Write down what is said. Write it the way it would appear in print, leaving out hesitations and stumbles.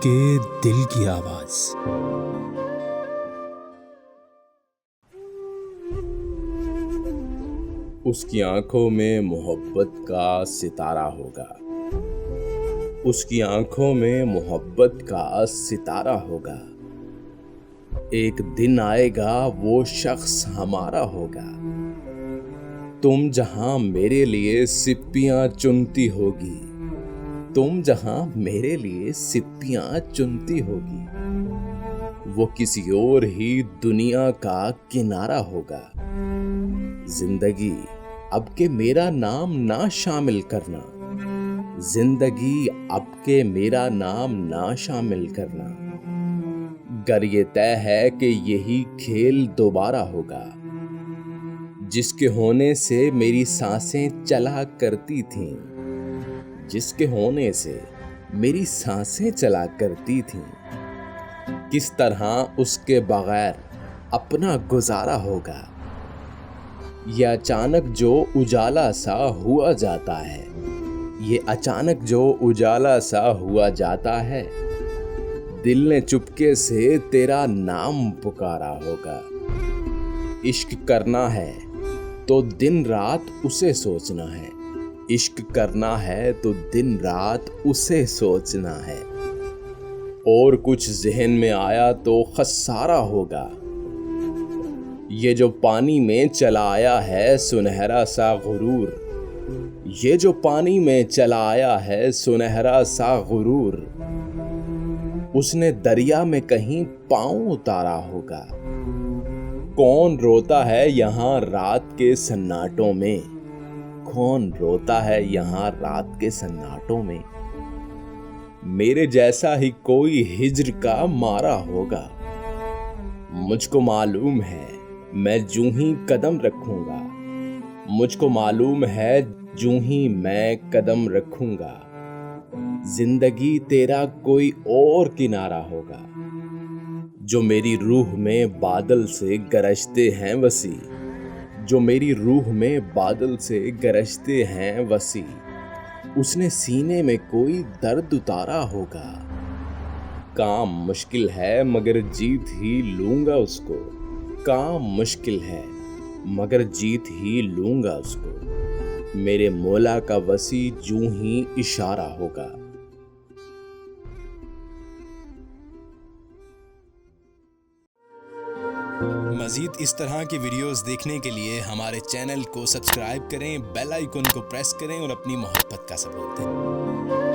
उसके दिल की आवाज। उसकी आंखों में मोहब्बत का सितारा होगा। उसकी आंखों में मोहब्बत का सितारा होगा। एक दिन आएगा वो शख्स हमारा होगा। तुम जहां मेरे लिए सिप्पियां चुनती होगी, तुम जहां मेरे लिए सिप्पियां चुनती होगी, वो किसी और ही दुनिया का किनारा होगा। जिंदगी अब के मेरा नाम ना शामिल करना, जिंदगी अब के मेरा नाम ना शामिल करना। गर ये तय है कि यही खेल दोबारा होगा। जिसके होने से मेरी सांसें चला करती थीं, जिसके होने से मेरी सांसें चला करती थीं, किस तरह उसके बगैर अपना गुजारा होगा। ये अचानक जो उजाला सा हुआ जाता है, ये अचानक जो उजाला सा हुआ जाता है, दिल ने चुपके से तेरा नाम पुकारा होगा। इश्क करना है तो दिन रात उसे सोचना है, इश्क करना है तो दिन रात उसे सोचना है। और कुछ ज़हन में आया तो खसारा होगा। ये जो पानी में चला आया है सुनहरा सा गुरूर, ये जो पानी में चला आया है सुनहरा सा गुरूर, उसने दरिया में कहीं पांव उतारा होगा। कौन रोता है यहाँ रात के सन्नाटों में, कौन रोता है यहाँ रात के सन्नाटों में। मेरे जैसा ही कोई हिज्र का मारा होगा। मुझको मालूम है मैं जूं ही कदम रखूंगा, मुझको मालूम है जूं ही मैं कदम रखूंगा, जिंदगी तेरा कोई और किनारा होगा। जो मेरी रूह में बादल से गरजते हैं वसी, जो मेरी रूह में बादल से गरजते हैं वसी, उसने सीने में कोई दर्द उतारा होगा। काम मुश्किल है मगर जीत ही लूंगा उसको, काम मुश्किल है मगर जीत ही लूंगा उसको। मेरे मौला का वसी जूं ही इशारा होगा। मजीद इस तरह की वीडियोस देखने के लिए हमारे चैनल को सब्सक्राइब करें, बेल आइकन को प्रेस करें और अपनी मोहब्बत का सबूत दें।